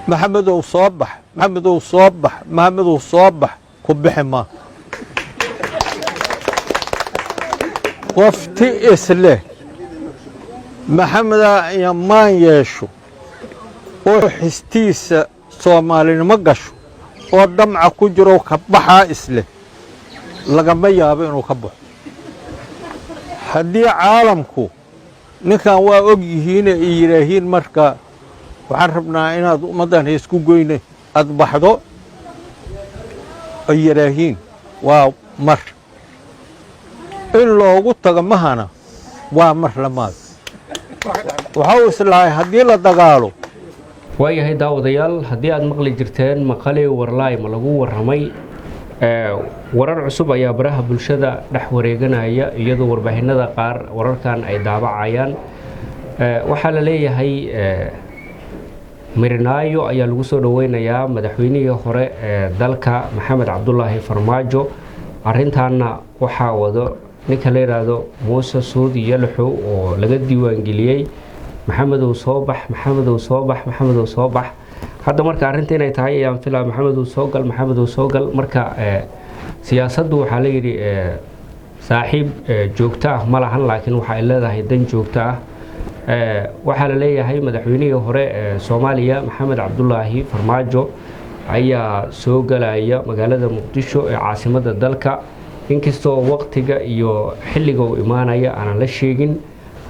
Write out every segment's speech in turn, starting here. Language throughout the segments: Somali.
محمد وصبح محمد وصبح محمد وصبح كبح ما وفتي إسله محمد يمان يشو وحستيس صومالي مقشو ودمع كجرو كبحا إسله لقما يابينو كبح هدي عالمكو ninkan waa og yihiin ay yiraahiin marka waxaan rabnaa inaad ummadan isku goyne ad baxdo ay yiraahiin waa mar in loogu tago mahana waa mar lamaad waxa islaahay hadii la dagaalo waayahay daawadayaal haddii aad maqli jirteen maqale warlaay ma lagu waramay warar cusub ayaa baraha bulshada dhex wareeganaya iyadoo warbaahinada qaar wararkan ay daabacayaan waxaa la leeyahay Mirinaayo ayaa lagu soo dhaweynayaa madaxweynihii hore ee dalka Maxamed Cabdullaahi Farmaajo arintaana waxaa wado ninka la yiraahdo Muuse Suudi Yalaxow oo laga diiwaan geliyay Maxamed uu soo bax hadda marka arinta inay tahay ayaan filaa Maxamed uu soo gal marka siyaasaddu waxa la yiri saaxiib joogto ah ma lahan laakiin waxa ay leedahay dan joogto ah waxa la leeyahay madaxweynihii hore ee Soomaaliya Maxamed Cabdullaahi Farmaajo ayaa soo galaya magaalada Muqdisho ee caasimadda dalka inkastoo waqtiga iyo xilliga uu imaanaya aan la sheegin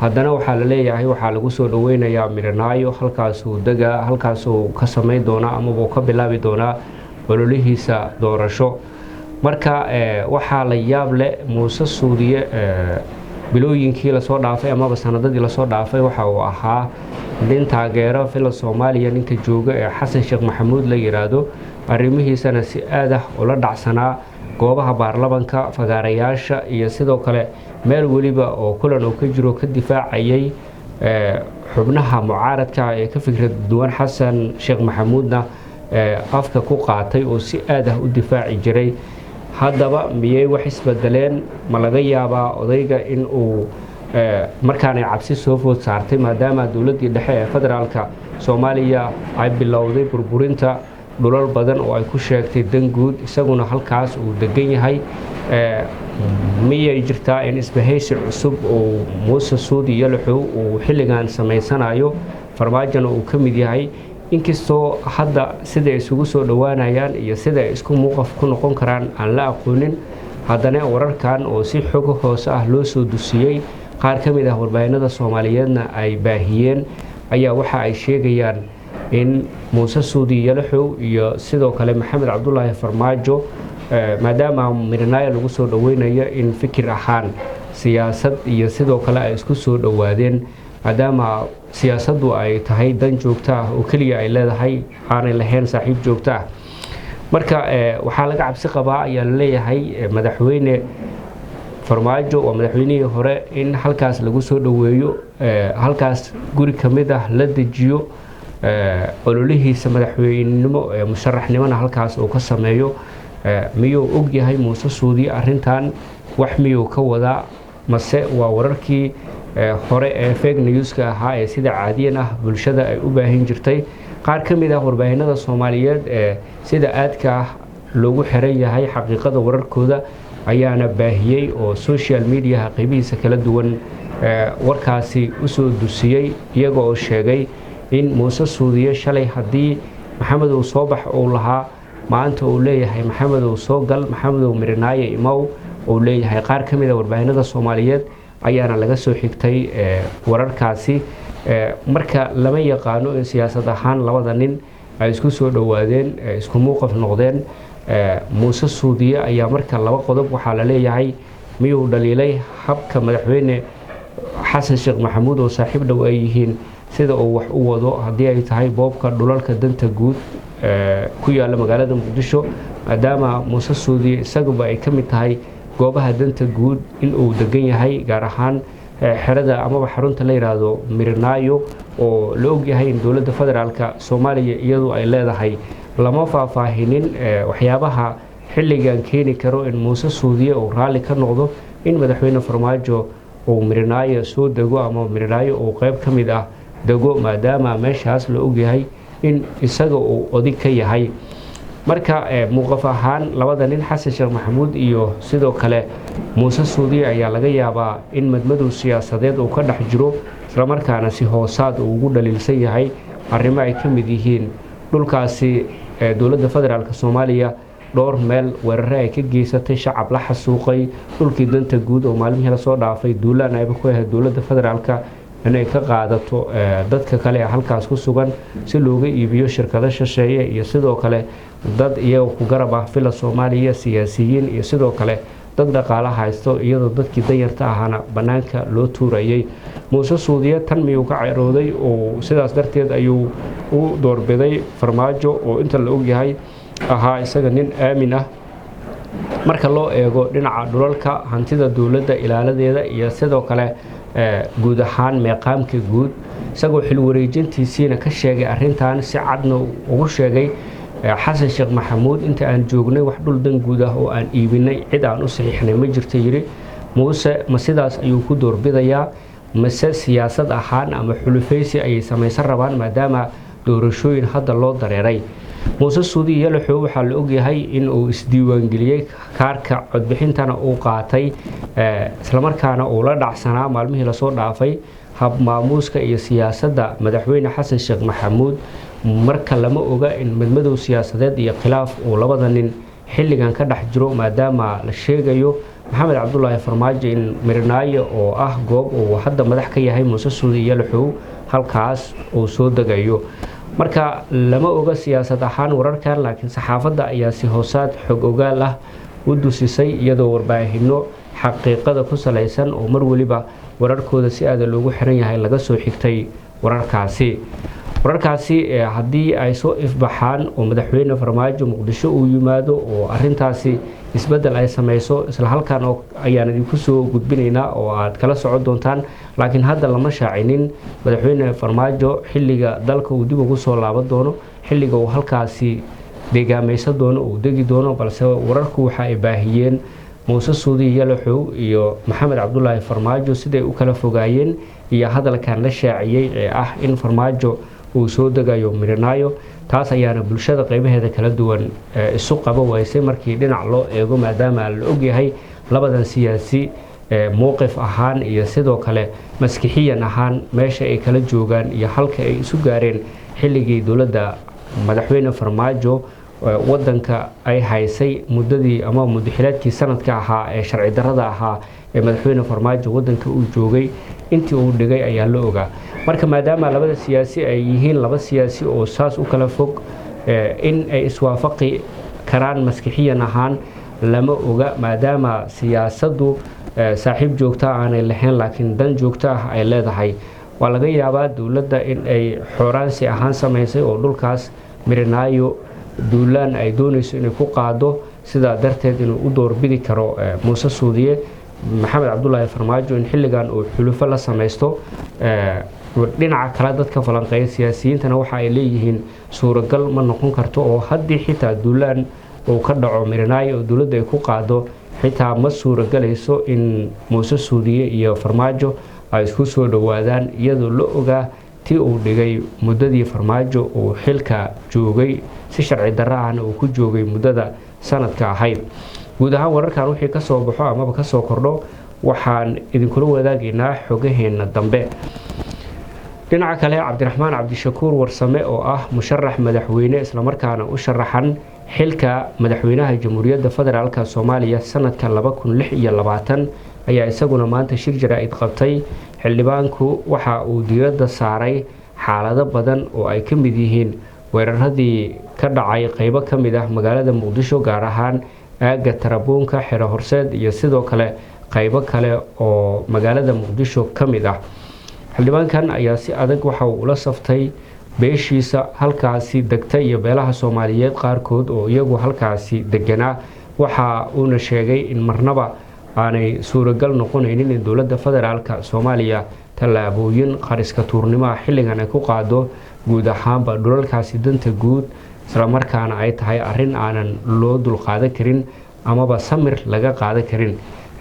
haddana waxaa la leeyahay waxaa lagu soo dhaweynayaa Mirinaayo halkaas uu ka sameyn doona ama uu ka bilaabi doona ololihiisa doorasho marka waxaa la yaab leh Muuse Suudiye bilooyinkii la soo dhaafay ama sanadadii la soo dhaafay waxa uu ahaa nin taageero fila Soomaaliya ninka jooga ee Xasan Sheekh Maxamuud la yiraahdo arrimihiisana si aad ah ula dhacsanaa goobaha baarlamaanka fagaarayaasha iyo sidoo kale meel waliba oo kulan uu ka jiro ka difaacayay xubnaha mucaaradka ee ka fikrad duwan Xasan Sheekh Maxamuudna afka ku qaatay oo si aad ah u difaaci jiray haddaba miyay wax isbedeleen ma laga yaabaa odayga in uu markaan ay cabsi soo food saartay maadaama dawladda dhexe ee federaalka Soomaaliya ay bilowday burburinta dhulal badan oo ay ku sheegtay dan guud isaguna halkaas uu degan yahay miyay jirtaa in isbahaysi cusub oo Muuse Suudi Yalaxow uu xilligan sameysanayo Farmaajona uu ka mid yahay inkastoo hadda sida isugu soo dhawaanayaan iyo sida isku muuqaf ku noqon karaan aan la aqoonin haddana wararkan oo si xog hoos ah loo soo dusiyay qaar ka mid ah warbaahinada Soomaaliyeedna ay baahiyeen ayaa waxa ay sheegayaan in Muuse Suudi Yalaxow iyo sidoo kale Maxamed Cabdullaahi Farmaajo maadaama Mirinaayo lagu soo dhaweynayo in fikir ahaan siyaasad iyo sidoo kale ay isku soo dhawaadeen maadaama siyaasaddu ay tahay dan joogto ah oo kaliya ay leedahay aanay lahayn saaxiib joogto ah marka waxaa laga cabsi qabaa ayaa la leeyahay madaxweyne Farmaajo oo madaxweynihii hore in halkaas lagu soo dhaweeyo halkaas guri kamid ah la dejiyo ololihiisa madaxweynenimo ee musharaxnimada halkaas uu ka sameeyo miyuu og yahay Muuse Suudi arintan wax miyuu ka wada mase waa wararkii hore ee fake news-ka ahaa ee sida caadiyan ah bulshada ay u baahin jirtay qaar ka mid ah warbaahinada Soomaaliyeed ee sida aadka ah loogu xiran yahay xaqiiqada wararkooda ayaana baahiyay oo social media qaybihiisa kala duwan warkaasi u soo dusiyay iyaga oo sheegay in Muuse Suudiye shalay hadii Maxamed uu soo bax oo lahaa maanta uu leeyahay Maxamed uu soo gal Maxamed uu Mirinaayo imaw oo leeyahay qaar ka mid ah warbaahinada Soomaaliyeed ayaana laga soo xigtay wararkaasi marka lama yaqaano in siyaasad ahaan labada nin ay isku soo dhawaadeen isku muuqaf noqdeen Muuse Suudiye ayaa marka laba qodob waxa la leeyahay miyuu dhaliilay habka madaxweyne Xasan Sheekh Maxamuud oo saaxiib dhow ay yihiin sida uu wax u wado hadii ay tahay boobka dhulalka danta guud ku yaala magaalada Muqdisho maadaama Muuse Suudiye isaguba ay ka mid tahay goobaha danta guud in uu degan yahay gaar ahaan xerada ama xarunta la yiraahdo Mirinaayo oo la og yahay in dawladda federaalka Soomaaliya iyadu ay leedahay lama faahfaahinin waxyaabaha xilligan keeni karo in Muuse Suudiye uu raali ka noqdo in madaxweyne Farmaajo uu Mirinaayo soo dego ama Mirinaayo uu qayb ka mid ah dego maadaama meeshaas la og yahay in isaga uu odig ka yahay marka muuqaf ahaan labada nin xasan sheekh maxamuud iyo sidoo kale muuse suudiye ayaa laga yaabaa in madmadow siyaasadeed uu ka dhex jiro isla markaana si hoosaad uu ugu dhaliilsan yahay arrimo ay ka mid yihiin dhulkaasi dowladda federaalk Soomaaliya dhowr meel weerare ay ka geysatay shacab la xasuuqay dhulkii danta guud oo maalmihii la soo dhaafay duulaan ay ku ahayd dowladda federaalk inay ka qaadato dadka kale ee halkaas ku sugan si looga iibiyo shirkado shisheeye iyo sidoo kale dad iyaga ku garab ah fila Soomaaliya siyaasiyiin iyo sidoo kale dad dhaqaalaha haysto iyadoo dadkii danyarta ahana banaanka loo tuurayay muuse suudiye tan miyuu ka cirooday oo sidaas darteed ayuu u doorbiday farmaajo oo inta la og yahay ahaa isaga nin aamin ah marka loo eego dhinaca dhulalka hantida dawladda ilaaladeeda iyo sidoo kale guud ahaan meeqaamka guud isagoo xil wareejintiisiina ka sheegay arrintan si cadna ugu sheegay xasan sheekh maxamuud inta aan joognay wax dhul dan guud ah oo aan iibinay cid aan u saxiixnay ma jirto yiri muuse ma sidaas ayuu ku doorbidayaa mase siyaasad ahaan ama xulufaysi ay samaysan rabaan maadaama doorashooyin hadda loo dareeray muuse suudiye yalaxow waxaa la ogyahay in uu isdiiwaangeliyey kaarka codbixintana uu qaatay islamarkaana uu la dhacsanaa maalmihii lasoo dhaafay hab maamuuska iyo siyaasadda madaxweyne xasan sheekh maxamuud marka lama oga in madmadow siyaasadeed iyo khilaaf uu labada nin xilligan ka dhex jiro maadaama la sheegayo maxamed cabdulaahi farmaajo in mirinaayo oo ah goob uu hadda madax ka yahay muuse suudiye yalaxow halkaas uu soo degayo marka lama oga siyaasad ahaan wararkan laakiin saxaafadda ayaa si hoosaad xog ogaal ah u dusisay iyadoo warbaahinno xaqiiqada ku salaysan oo mar waliba wararkooda si aad loogu xiran yahay laga soo xigtay wararkaasi haddii ay soo ifbaxaan oo madaxweyne farmaajo muqdisho uu yimaado oo arintaasi isbedel ay samayso isla halkan oo ayaan idinku soo gudbinaynaa oo aad kala socon doontaan laakiin hadda lama shaacinin madaxweyne farmaajo xilliga dalka uu dib ugu soo laaban doono xilliga uu halkaasi deegaamaysan doono uu degi doono balse wararku waxa ay baahiyeen muuse suudiye yalaxow iyo maxamed cabdulaahi farmaajo siday u kala fogaayeen iyo hadalkan la shaaciyey ee ah in farmaajo uu soo degayo mirinaayo taas ayaana bulshada qaybaheeda kala duwan isu qaba waysay markii dhinac loo eego maadaama la ogyahay labadan siyaasi mowqif ahaan iyo sidoo kale maskixiyan ahaan meesha ay kala joogaan iyo halka ay isu gaareen xilligii dowladda madaxweyne farmaajo wadanka ay haysay muddadii ama muddaxilaadkii sanadka ahaa ee sharci darrada ahaa ee madaxweyne farmaajo wadanka uu joogay intii uu dhigay ayaa la ogaa marka maadaama labada siyaasi ay yihiin laba siyaasi oo saas u kala fog in ay iswaafaqi karaan maskixiyan ahaan lama oga maadaama siyaasaddu saaxiib joogta aanay lahayn laakiin dan joogta ah ay leedahay waa laga yaabaa dowladda in ay xooraansi ahaan samaysay oo dhulkaas mirinaayo duulaan ay doonayso inay ku qaado sidaa darteed inuu u doorbidi karo muuse suudiye maxamed cabdulaahi farmaajo in xilligan uu xulufo la samaysto dhinaca kale dadka falanqeeya siyaasiyiintana waxa ay leeyihiin suuragal ma noqon karto oo haddii xitaa duulaan uu ka dhaco mirinaayo oo dowladda ay ku qaado xitaa ma suuragalayso in muuse suudiye iyo farmaajo ay isku soo dhowaadaan iyadoo la ogaa tii uu dhigay muddadii farmaajo uu xilka joogay si sharci darro ahna uu ku joogay muddada sanadka ahayd guud ahaan wararkan wixii ka soo baxo amaba ka soo kordho waxaan idinkula wadaagaynaa xogaheena dambe dhinaca kale cabdiraxmaan cabdishakuur warsame oo ah musharax madaxweyne isla markaana u sharaxan xilka madaxweynaha jamhuuriyadda federaalk Soomaaliya sanadka 2026 ayaa isaguna maanta shir jaraa'id qabtay xildhibaanku waxa uu diiradda saaray xaalado badan oo ay ka mid yihiin weeraradii ka dhacay qaybo ka mid ah magaalada Muqdisho gaar ahaan aaga Tarabuunka xero horseed iyo sidoo kale qaybo kale oo magaalada Muqdisho ka mid ah xildhibaankan ayaa si adag waxa uu la saftay beeshiisa halkaasi degtay iyo beelaha Soomaaliyeed qaarkood oo iyagu halkaasi deganaa waxa uu sheegay in marnaba aanay suuragal noqonaynin in dowladda federaalk Soomaaliya tallaabooyin qariska tuurnimo xilligan ay ku qaado guud ahaanba dhulalkaasi danta guud isla markaana ay tahay arrin aanan loo dul qaadan karin amaba samir laga qaadan karin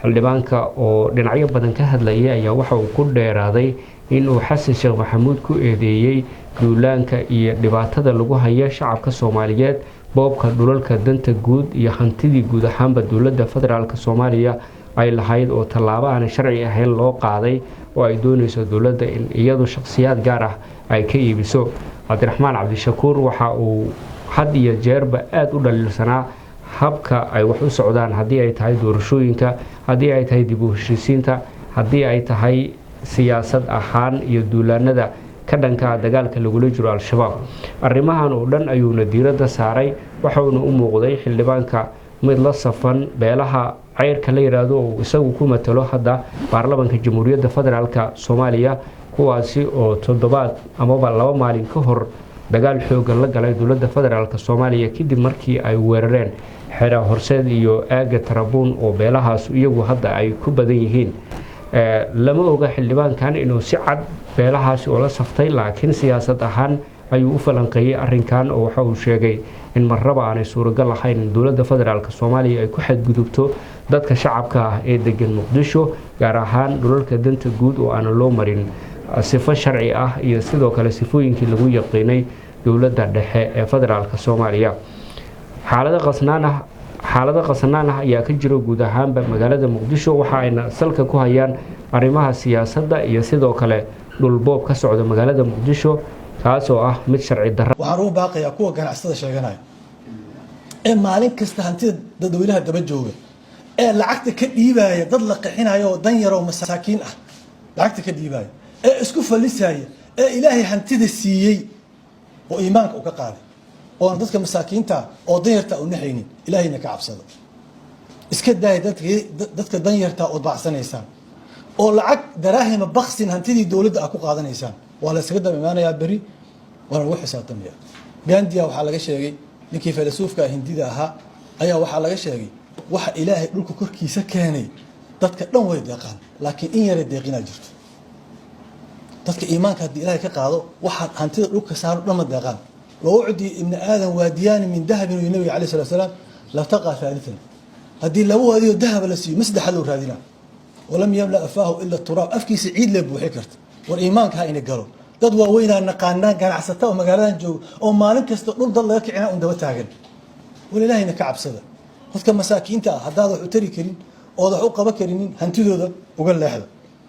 xildhibaanka oo dhinacyo badan ka hadlayay ayaa waxa uu ku dheeraaday inuu xasan sheekh maxamuud ku eedeeyey duulaanka iyo dhibaatada lagu haya shacabka soomaaliyeed boobka dhulalka danta guud iyo hantidii guud ahaanba dowladda federaalk soomaaliya ay lahayd oo tallaabo aan sharci ahayn loo qaaday oo ay doonayso dowladda in iyadu shakhsiyaad gaar ah ay ka iibiso. cabdiraxmaan cabdishakuur waxa uu had iyo jeerba aada u dhaliilsanaa habka ay wax u socdaan, haddii ay tahay doorashooyinka, haddii ay tahay dib u heshiisiinta, haddii ay tahay siyaasad ahaan iyo duulaanada ka dhanka dagaalka lagula jiro al-shabaab. arrimahan oo dhan ayuuna diiradda saaray, waxauna u muuqday xildhibaanka mid la safan beelaha ceyrka la yidhaahdo oo isagu ku matalo hadda baarlamaanka jamhuuriyadda federaalk soomaaliya, kuwaasi oo toddobaad amaba 2 maalin ka hor dagaal xoogan la galay dowladda federaalk soomaaliya kadib markii ay weerareen xera horseed iyo aaga tarabuun oo beelahaas iyagu hadda ay ku badan yihiin. lama oga xildhibaankan inuu si cad beelahaasi oo la saftay, laakiin siyaasad ahaan ayuu u falanqeeyey arrinkan oo waxa uu sheegay in marraba aanay suuragal ahayn in dowladda federaalk soomaaliya ay ku xadgudubto dadka shacabka ah ee degan muqdisho, gaar ahaan dhulalka danta guud oo aan loo marin sifo sharci ah iyo sidoo kale sifooyinkii lagu yaqiinay dowladda dhexe ee federaalk soomaaliya. xaalado qasnaan ah ayaa ka jiro guud ahaanba magaalada muqdisho, waxa ayna salka ku hayaan arrimaha siyaasadda iyo sidoo kale dhulboob ka socda magaalada muqdisho, kaasoo ah mid sharci darro. waxaan ugu baaqayaa kuwa ganacsatada sheeganaya ee maalin kasta hantida dadweynaha daba jooga ee lacagta ka dhiibaya dad la qixinayo oo dan yar oo masaakiin ah lacagta ka dhiibaya ee isku falisaya ee ilaahay hantida siiyey oo iimaanka uu ka qaaday oo dadka masaakiinta oo dan yarta u naxaynin, ilaahayna ka cabsada. iska daay dadka dan yarta oo baacsanaysaan oo lacag daraahima baksin hantidii dowladda ah ku qaadanaysaan, waa la isaga daba imaanayaa beri waana lagu xisaabtamaya. gandiya waxaa laga sheegay ninkii filasuufka hindida ahaa ayaa waxaa laga sheegay waxa ilaahay dhulka korkiisa keenay dadka dhan way deeqaan, laakiin in yara deeqina jirto. dadka iimaanka haddii ilaahay ka qaado waxa hantida dhulka saaro dhan ma deeqaan. loo cudi ibn aadan waadiyaan min dahabin iyo nabiga calayhi salaatu wasalaam la taqa thalithan, haddii laba waadiyo dahab la siiyo masdax loo raadina walam yamla afaahu illa turab, afkiisa ciid la buuxi karta. war iimaanka ha ina galo. dad waaweynaa naqaanaan ganacsata oo magaaladan jooga oo maalin kasta dhul dad laga kicina un daba taagan. war ilaahayna ka cabsada. dadka masaakiinta ah haddaad wax u tari karin ood wax u qaban karinin hantidooda uga leexda.